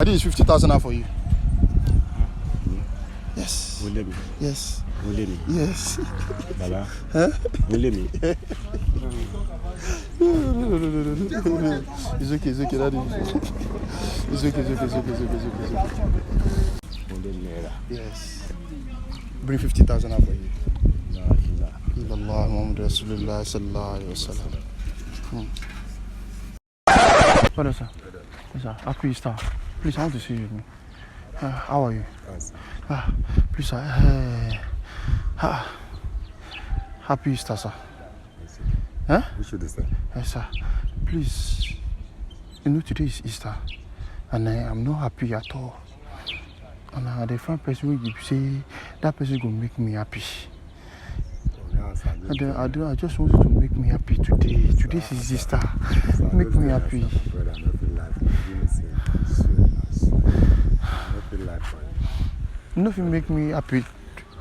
I did 50,000 now for you. Yes. Will me? Yes. Will me? Yes. Baba. Huh? Will me? No. It's okay, Daddy. It's okay. Naira. Yes. Bring 50,000 out for you. Allah, Muhammad Rasulullah sallallahu alaihi wasallam. Brother, sir. Yes, sir. Happy Easter. Please, I want to see you. How are you? Please, sir. Happy Easter, sir. Huh? We should Easter. Yes, sir. Please, today is Easter, and I'm not happy at all. And the first person will say that person will make me happy. I just want you to make me happy today. Today is Easter. Make me happy. Nothing make me happy.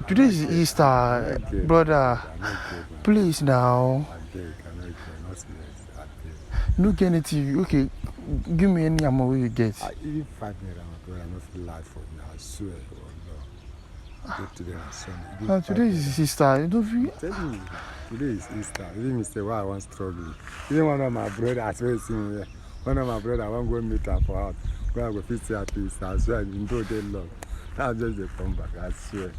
Today is Easter, brother. Please now. No get anything. Okay, give me any amount you get. Even 5 naira, my brother, I don't feel life for me. I swear. Today is Easter. You don't feel. Tell me, today is Easter. Even Mr. Why I want struggle. Even one of my brothers, I swear, here. One of my brothers, I want to go meet her for out. Go go fix at Easter. I swear, I've been doing that long. Now just they come back. I swear,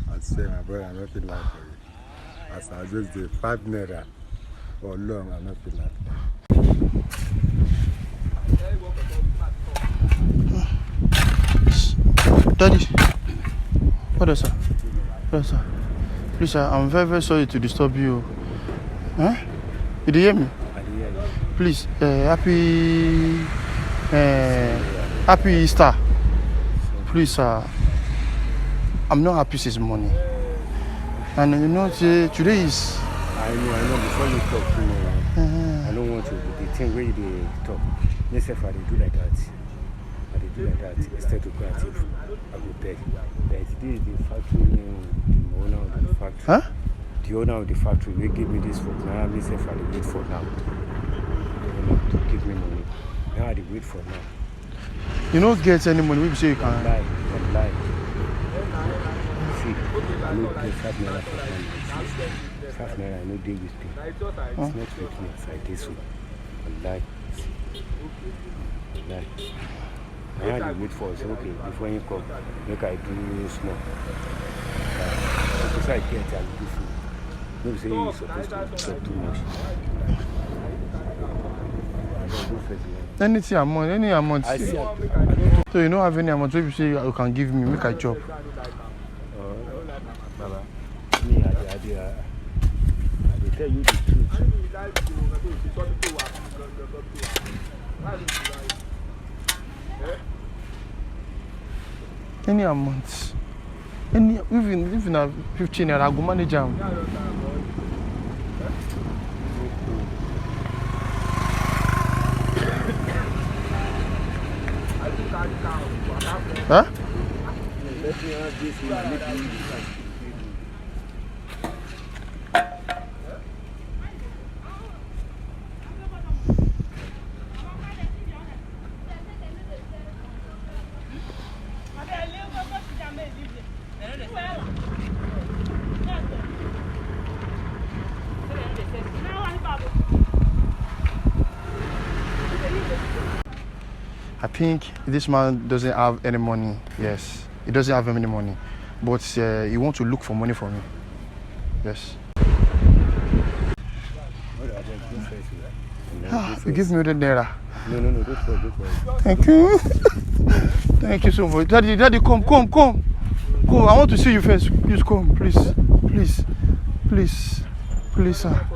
my brother, I don't feel life for you. As I just did 5 naira for long, I don't feel life. Daddy. What sir? Please, sir, I'm very, very sorry to disturb you. Huh? Did you hear me? I did hear you. Please, happy Easter. Please, sir, I'm not happy since morning. And today is... I know, before you talk to me, I don't want to, the thing where you talk, let's say if I do like that. Instead of going to I will beg. But this is the factory, the owner of the factory. Huh? The owner of the factory will give me this for now. I say if I wait for now. To give me money. Now I wait for now. You don't get any money, we say you can. Lie. See, I don't pay 5 naira for money. 5 naira, I no deal with me. It's not with me, it's like this one. Lie. I had to wait for us, okay, before you come, make I do small. Because I get I'll do food. Don't say you're supposed to talk too much. Any amount. So you don't have any amount, so you say you can give me, make a job. Baba, me, I tell you the truth. Any amount. Even a 15 naira, I go manage them. Huh? I think this man doesn't have any money. Yes, he doesn't have any money, but he wants to look for money for me. Yes. You give me 100 naira. No, don't worry. Thank you. Thank you so much. Daddy, come. Come, I want to see you first. Please come, please, sir.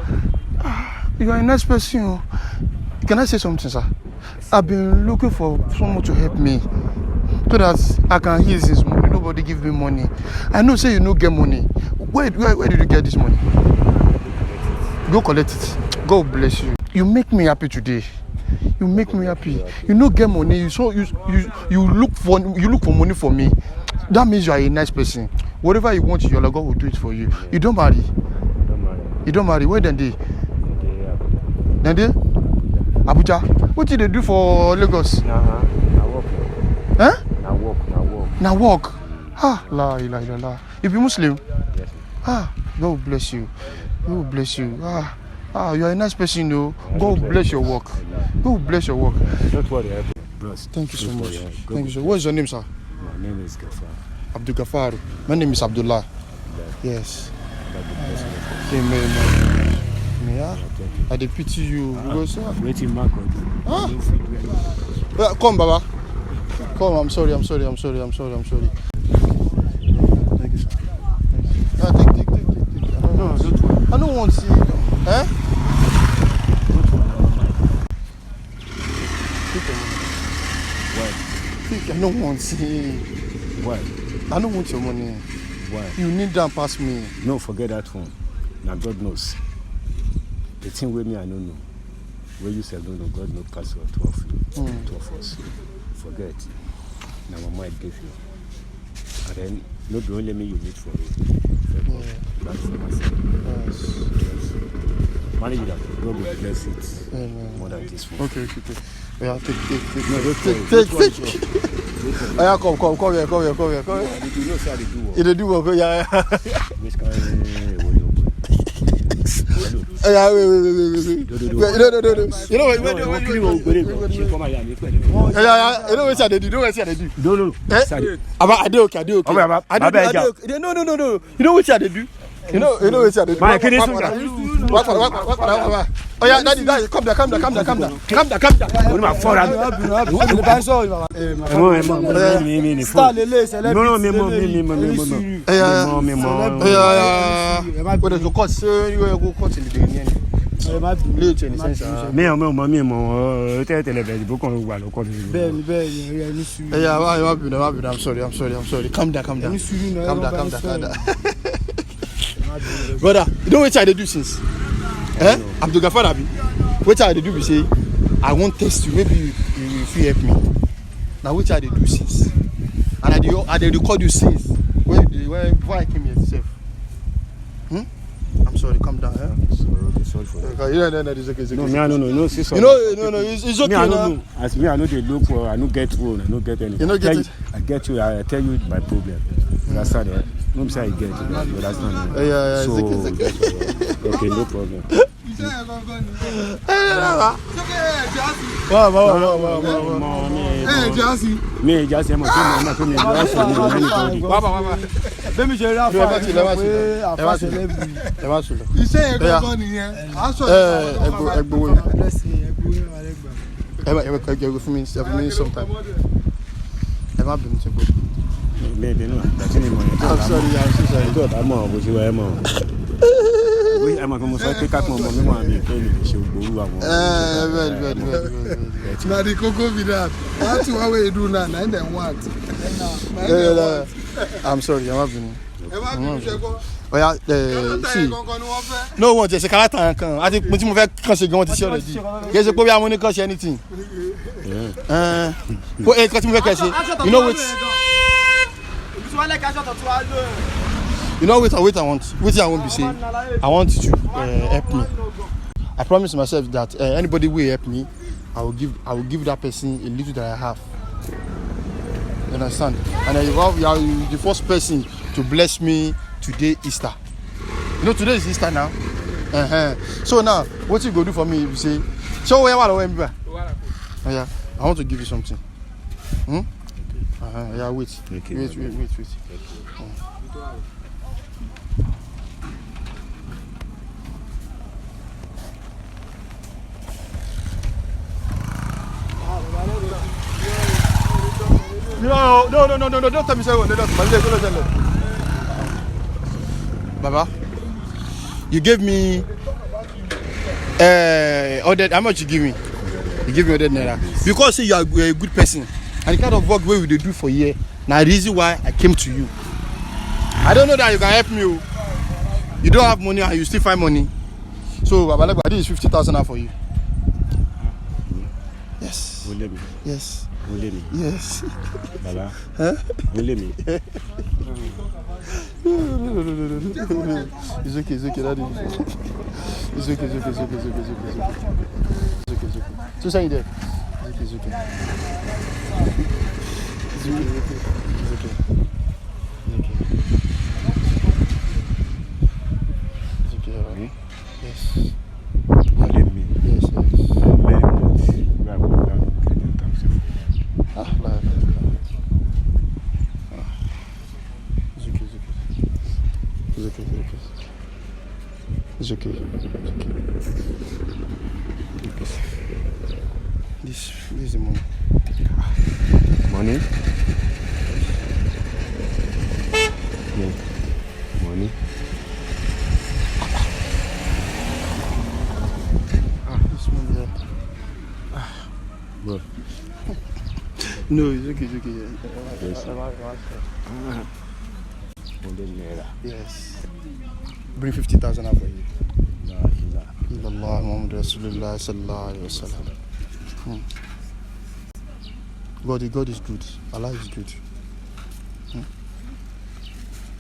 You are a nice person. Can I say something, sir? I've been looking for someone to help me so that I can heal this money. Nobody give me money. I know, say you no get money. Where did you get this money? Go collect it. God bless you. You make me happy today. You make me happy. You no get money. You look for money for me. That means you are a nice person. Whatever you want, your God will do it for you. You don't marry. You don't marry. Where then they? Then they? Abuja. What did they do for Lagos? I work. Now walk. Ah, la ilaha illallah. You be Muslim? Yes. Ah, God will bless you. God will bless you. You are a nice person, though. God will bless your work. God will bless your work. Don't worry, bros. Thank you so much. Thank you so much. What is your name, sir? My name is Gafar. Abdul Gafar. My name is Abdullah. Yes. Amen. Yeah. I dey pity you. Waiting, Mark. Come, Baba. Come. I'm sorry. Thank you, sir. Take. No, I don't want to see. Eh? Why? I don't want to see. Why? I don't want your money. Why? You need that pass me. No, forget that one. Now God knows. The thing with me, I don't know. Where you said don't know, God knows pass or 12 you. 12 us. Forget. Now my mind gave you. And then not only me you need for it. That's for myself. Yes. Manage that. God will bless it. More than this one. Okay. Yeah, take. No, Take. Yeah, come here. You know, say I dey do what? You dey do work, yeah. Which kind Yeah, wait. No. You know what? Yeah. You know what I did? No. I do okay. No. You know what I did? You know what I did? My kidneys. What? Oh yeah, daddy, calm down. Only my forehead. What is the cost? You go cost in the day. I'm sorry. Calm down. Brother, you know what I do since? Abdul Gafar Abi. What I do be say, I won't test you. Maybe you help me. Now what I do since? And I record you since before I came here itself. I'm sorry. Calm down. Sorry for that. No, it's okay. No, it's okay. Me, I don't know. As me, I know they look for. I don't get phone. I don't get anything. You don't get it? I get you. I tell you my problem. That's how it. No, say I get it. But that's not. Yeah. So, It's okay. Okay, no problem. Wow. Me, just I'm Let me show you sometime. Maybe no. I'm sorry. I'm going to pick up my mom. The cocoa with that. That's what we do now. And then what? I'm sorry. I'm having. Oh yeah, see. No one just a character. I think when you can't say going to show already. There's a problem. I'm not anything. You know what? You know what I want? What I won't be saying. I want you to help me. I promise myself that anybody will help me, I will give that person a little that I have. You understand? And you are the first person to bless me today, Easter. You know today is Easter now. So now, what you go do for me? If you say, "Show where I yeah, I want to give you something." Yeah, wait. Okay, Wait. No, don't tell me so. No. Baba, you gave me how much you give me? You give me 100 Naira. Because you are a good person. And the kind of work we will do for you. Now the reason why I came to you. I don't know that you can help me. You don't have money and you still find money. So Baba, this is 50,000 for you. Yes. Yes. Yes. Baba. Huh? No. It's okay, Daddy. It's okay. So say there. It's okay. It's okay. okay. It's okay, alright. Me? Yes. You need me. Yes, yes. Very much. We are going down to get in taxi. Ah, like. It's okay, it's okay. It's okay, it's okay. It's okay. It's okay. This is the money. Money? Yeah. Money? This money, yeah. Bro. No, it's okay, it's okay. Yes. 100 Naira. Yes. Bring 50,000 out for you. La ilaha. Illallah Muhammad Rasulullah sallallahu alaihi wasallam. God is good. Allah is good.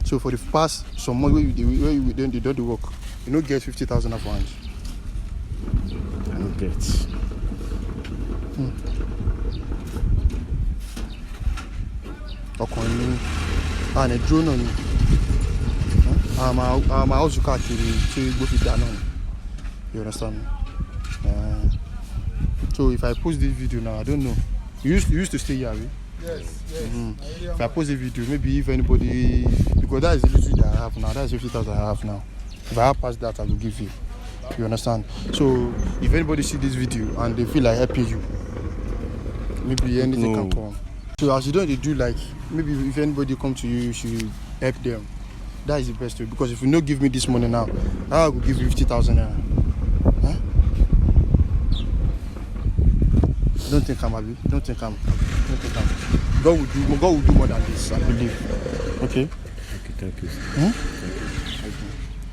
So for the past some month where you don't do work, you don't get 50,000 of hands. I don't get. Ọkàn ni a dúró náà ni. I'm house káàkiri tí gbó fi dáná ni. You understand me? So if I post this video now, I don't know. You used to stay here, right? Yes, yes. If I post a video, maybe if anybody, because that is the little that I have now, that's 50,000 I have now. If I have past that, I will give you. You understand? So if anybody see this video and they feel like helping you, maybe anything can come. So as you don't do like, maybe if anybody come to you, you should help them. That is the best way. Because if you don't give me this money now, I will give you 50,000 naira. Huh? Don't think I'm happy. Don't think I'm. God will do more than this, I believe. Okay? Thank you.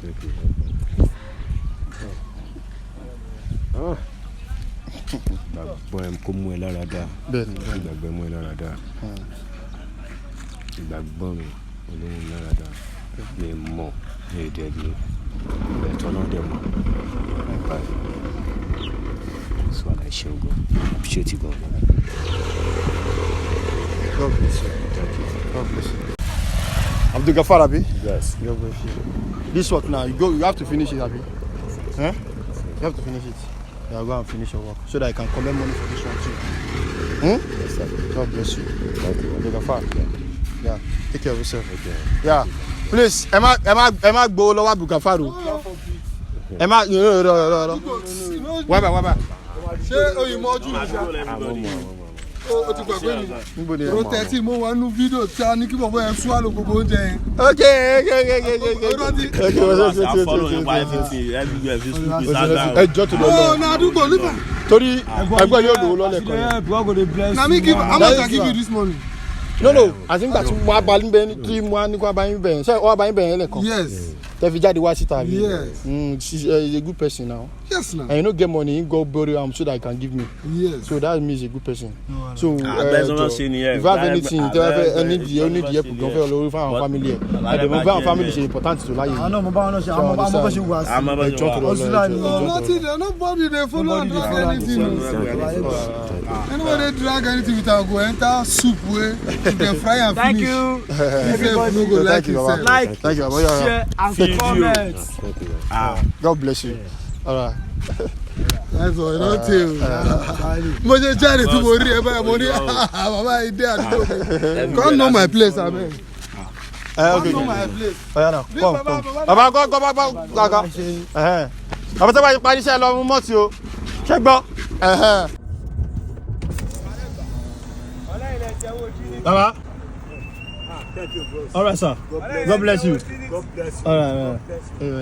Thank you. Ìgbàgbọ́ ẹ̀ kó mú ẹ lára dá. Bẹ́ẹ̀ni. Ìgbàgbọ́ ẹ̀ mú ẹ lára dá. Ìgbàgbọ́ mi olóhùn lára dá. Mi mọ̀ ní èdè mi. Ẹ̀tọ́ náà dẹ̀ mọ̀. That's what I show go. Appreciate you, God. God bless you. Thank you. God bless you. Abdul Gafar, Abi? Yes. God bless you. This work now, you have to finish it, Abi. Huh? You have to finish it. Yeah, go and finish your work so that I can collect money for this one too. Yes, sir. God bless you. Thank you. Abdul Gafar. Yeah. Take care of yourself. Okay. Yeah. Please, Emma go lower Abdul Gafar. Emma, no. Waba. Ṣé oyinmọ ojú mi ṣá? O ti gbàgbé mi. Ro tẹ́tí mo wà nínú fídíò tí a ní kí bọ̀bọ̀ yẹn swallow gbogbo oúnjẹ yẹn. Okay. Ẹjọ́ tó lọ. Oh, na àdúgbò nípa. Torí ẹgbẹ́ yóò lò ó lọ́lẹ̀ kan. Na me give, how much I give you this morning? No, I think that mo abalin bẹ tí mo ní ko abalin bẹ. Ṣé o abalin bẹ yẹn lẹ́kan? Yes. Tẹ́ fi jáde wá síta bi. Yes. She's a good person now. Yes, na. And you no get money, you go borrow am so that you can give me. Yes. So that means a good person. So if If you have anything, if you have any help, go for your family. And the mobile family is important to life. Nobody dey follow and drag anything. Anybody drag anything without go enter soup wey you can fry and finish. Thank you. Everybody no go like himself. Like, Thank you. share, and comment. God bless you. All right. That's all. Don't tell. Mo ṣe jáde tí mo rí ẹ báyìí mo ní bàbá yìí dé àdúgbò mi. Come know my place, amen. Okay. Come know my place. Come. Baba, go. Baba tẹ́ bá yí parí iṣẹ́ lọ mú mọ́tì o. Ṣé gbọ́? Baba. Thank you, bro. All right, sir. God bless you. God bless you. All right.